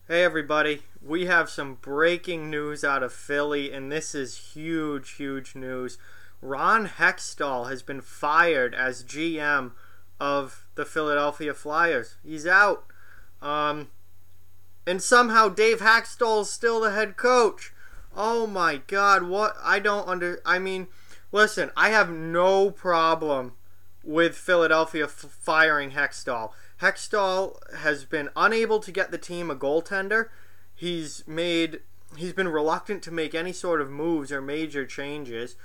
Hey everybody, we have some breaking news out of Philly, and this is huge, huge news. Ron Hextall has been fired as GM of the Philadelphia Flyers. He's out. And somehow Dave Hakstol is still the head coach. Oh my God, what? Listen, I have no problem with Philadelphia firing Hextall. Hextall has been unable to get the team a goaltender. He's been reluctant to make any sort of moves or major changes.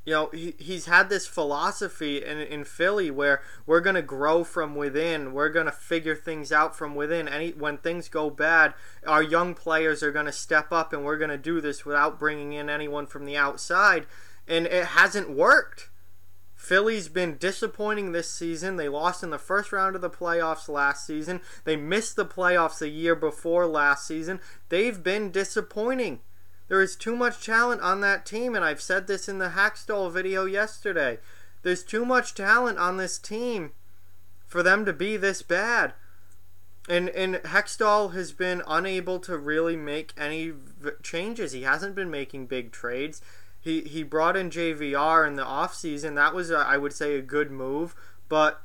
He's had this philosophy in Philly where we're going to grow from within. We're going to figure things out from within. When things go bad, our young players are going to step up, and we're going to do this without bringing in anyone from the outside. And it hasn't worked. Philly's been disappointing this season. They lost in the first round of the playoffs last season. They missed the playoffs the year before last season. They've been disappointing. There is too much talent on that team, and I've said this in the Hextall video yesterday. There's too much talent on this team for them to be this bad. And Hextall has been unable to really make any changes. He hasn't been making big trades. He brought in JVR in the offseason. That was, I would say, a good move. But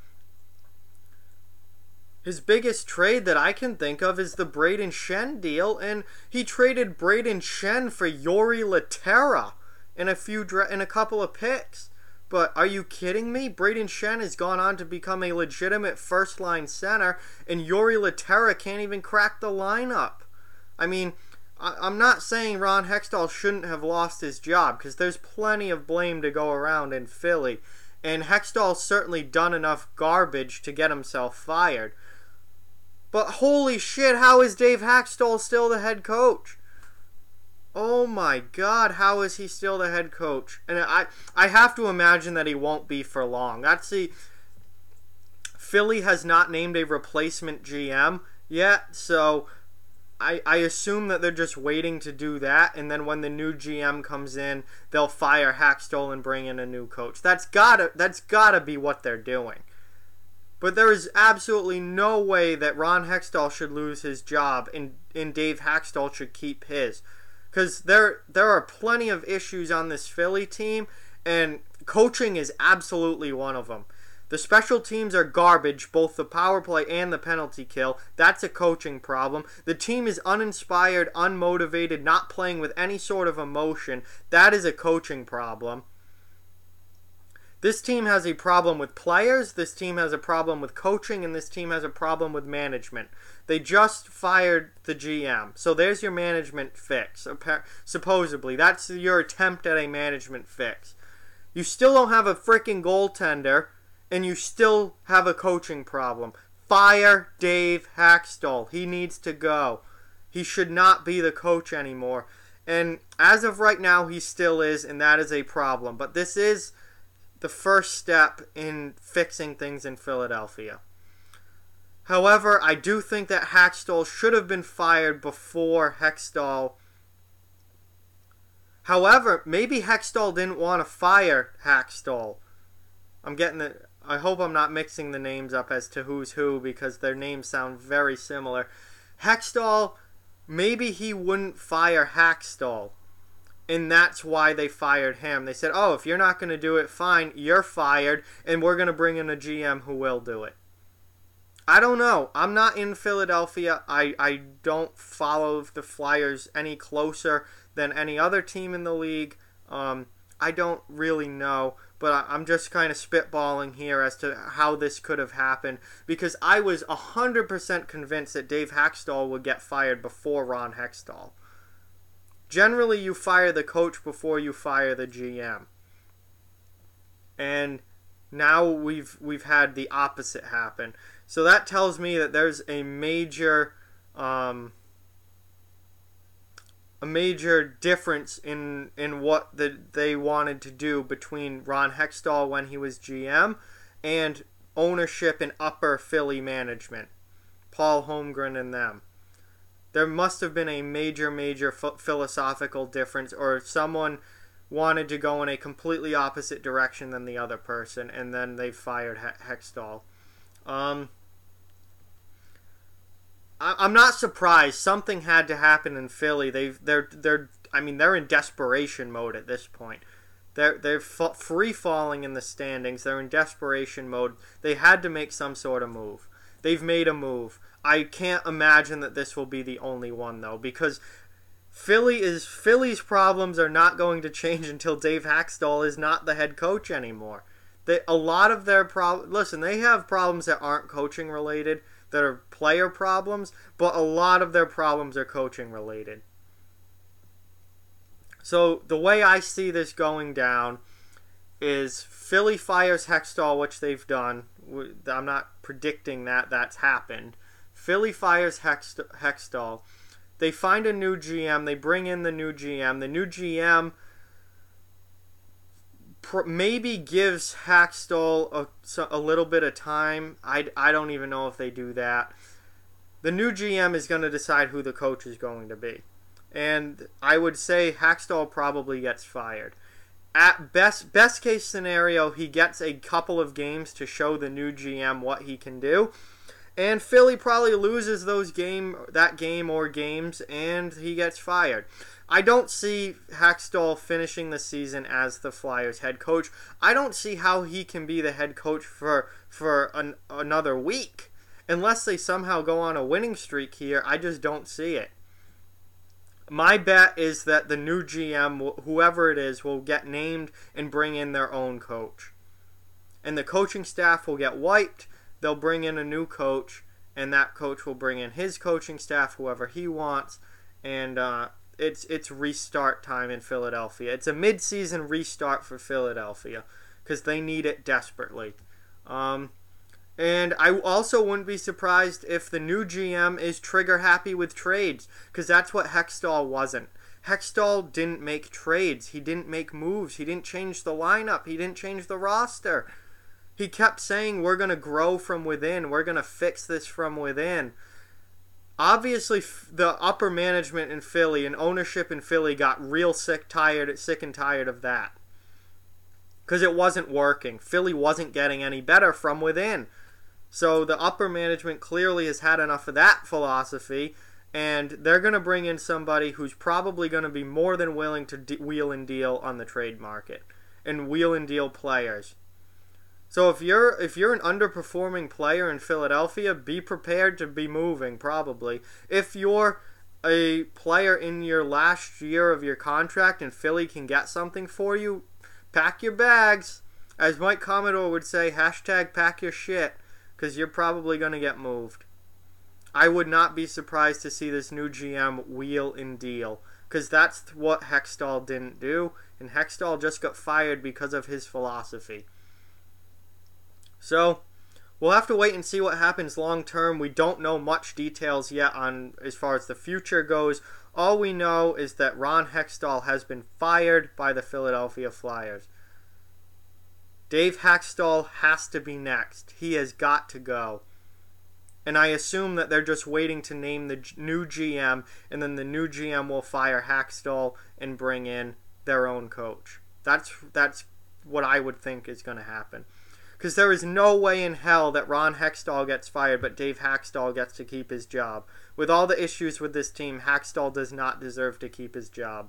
his biggest trade that I can think of is the Braden Shen deal. And he traded Braden Shen for Yori Laterra in a couple of picks. But are you kidding me? Braden Shen has gone on to become a legitimate first-line center, and Yori Laterra can't even crack the lineup. I mean, I'm not saying Ron Hextall shouldn't have lost his job, because there's plenty of blame to go around in Philly, and Hextall's certainly done enough garbage to get himself fired. But holy shit, how is Dave Hakstol still the head coach? Oh my God, how is he still the head coach? And I have to imagine that he won't be for long. Philly has not named a replacement GM yet, so I assume that they're just waiting to do that, and then when the new GM comes in, they'll fire Hakstol and bring in a new coach. That's gotta be what they're doing. But there is absolutely no way that Ron Hextall should lose his job and Dave Hakstol should keep his. Because there are plenty of issues on this Philly team, and coaching is absolutely one of them. The special teams are garbage, both the power play and the penalty kill. That's a coaching problem. The team is uninspired, unmotivated, not playing with any sort of emotion. That is a coaching problem. This team has a problem with players, this team has a problem with coaching, and this team has a problem with management. They just fired the GM. So there's your management fix. Supposedly, that's your attempt at a management fix. You still don't have a freaking goaltender, and you still have a coaching problem. Fire Dave Hakstol. He needs to go. He should not be the coach anymore. And as of right now, he still is, and that is a problem. But this is the first step in fixing things in Philadelphia. However, I do think that Hakstol should have been fired before Hextall. However, maybe Hextall didn't want to fire Hakstol. I hope I'm not mixing the names up as to who's who, because their names sound very similar. Hextall, maybe he wouldn't fire Hakstol, and that's why they fired him. They said, oh, if you're not going to do it, fine, you're fired, and we're going to bring in a GM who will do it. I don't know. I'm not in Philadelphia. I don't follow the Flyers any closer than any other team in the league. I don't really know, but I'm just kind of spitballing here as to how this could have happened, because I was 100% convinced that Dave Hakstol would get fired before Ron Hextall. Generally, you fire the coach before you fire the GM. And now we've had the opposite happen. So that tells me that there's a major difference in what they wanted to do between Ron Hextall when he was GM and ownership and upper Philly management, Paul Holmgren and them. There must have been a major philosophical difference, or someone wanted to go in a completely opposite direction than the other person, and then they fired Hextall. I'm not surprised. Something had to happen in Philly. They're in desperation mode at this point. They're free falling in the standings. They're in desperation mode. They had to make some sort of move. They've made a move. I can't imagine that this will be the only one though, because Philly's problems are not going to change until Dave Hakstol is not the head coach anymore. A lot of their listen, they have problems that aren't coaching related, that are player problems, but a lot of their problems are coaching related. So the way I see this going down is Philly fires Hextall, which they've done. I'm not predicting that that's happened. Philly fires Hextall. They find a new GM. They bring in the new GM. The new GM maybe gives Hakstol a little bit of time. I don't even know if they do that. The new GM is going to decide who the coach is going to be. And I would say Hakstol probably gets fired. At best case scenario, he gets a couple of games to show the new GM what he can do. And Philly probably loses that game or games, and he gets fired. I don't see Hakstol finishing the season as the Flyers head coach. I don't see how he can be the head coach for another week. Unless they somehow go on a winning streak here, I just don't see it. My bet is that the new GM, whoever it is, will get named and bring in their own coach. And the coaching staff will get wiped. They'll bring in a new coach, and that coach will bring in his coaching staff, whoever he wants, and it's restart time in Philadelphia. It's a mid-season restart for Philadelphia because they need it desperately. And I also wouldn't be surprised if the new GM is trigger happy with trades, because that's what Hextall wasn't. Hextall didn't make trades. He didn't make moves. He didn't change the lineup. He didn't change the roster. He kept saying, we're going to grow from within. We're going to fix this from within. Obviously, the upper management in Philly and ownership in Philly got real sick and tired of that. Because it wasn't working. Philly wasn't getting any better from within. So the upper management clearly has had enough of that philosophy, and they're going to bring in somebody who's probably going to be more than willing to wheel and deal on the trade market and wheel and deal players. So if you're an underperforming player in Philadelphia, be prepared to be moving probably. If you're a player in your last year of your contract and Philly can get something for you, pack your bags. As Mike Commodore would say, hashtag pack your shit, because you're probably going to get moved. I would not be surprised to see this new GM wheel and deal, because that's what Hextall didn't do, and Hextall just got fired because of his philosophy. So, we'll have to wait and see what happens long term. We don't know much details yet on as far as the future goes. All we know is that Ron Hextall has been fired by the Philadelphia Flyers. Dave Hakstol has to be next. He has got to go. And I assume that they're just waiting to name the new GM, and then the new GM will fire Hakstol and bring in their own coach. That's what I would think is going to happen. Because there is no way in hell that Ron Hextall gets fired, but Dave Hakstol gets to keep his job. With all the issues with this team, Hakstol does not deserve to keep his job.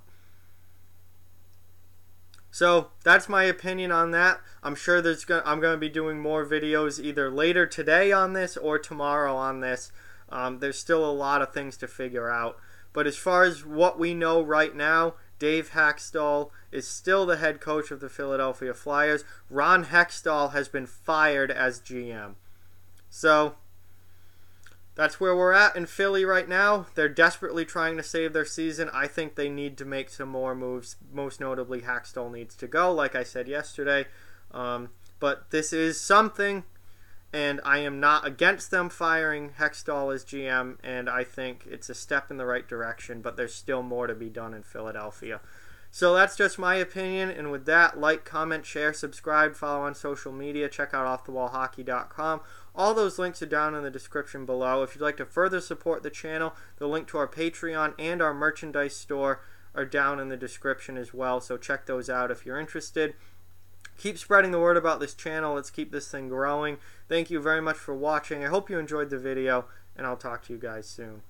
So that's my opinion on that. I'm sure I'm going to be doing more videos either later today on this or tomorrow on this. There's still a lot of things to figure out. But as far as what we know right now, Dave Hakstol is still the head coach of the Philadelphia Flyers. Ron Hextall has been fired as GM. So that's where we're at in Philly right now. They're desperately trying to save their season. I think they need to make some more moves. Most notably, Hakstol needs to go, like I said yesterday. But this is something, and I am not against them firing Hextall as GM, and I think it's a step in the right direction, but there's still more to be done in Philadelphia. So that's just my opinion, and with that, like, comment, share, subscribe, follow on social media, check out offthewallhockey.com. All those links are down in the description below. If you'd like to further support the channel, the link to our Patreon and our merchandise store are down in the description as well, so check those out if you're interested. Keep spreading the word about this channel. Let's keep this thing growing. Thank you very much for watching. I hope you enjoyed the video, and I'll talk to you guys soon.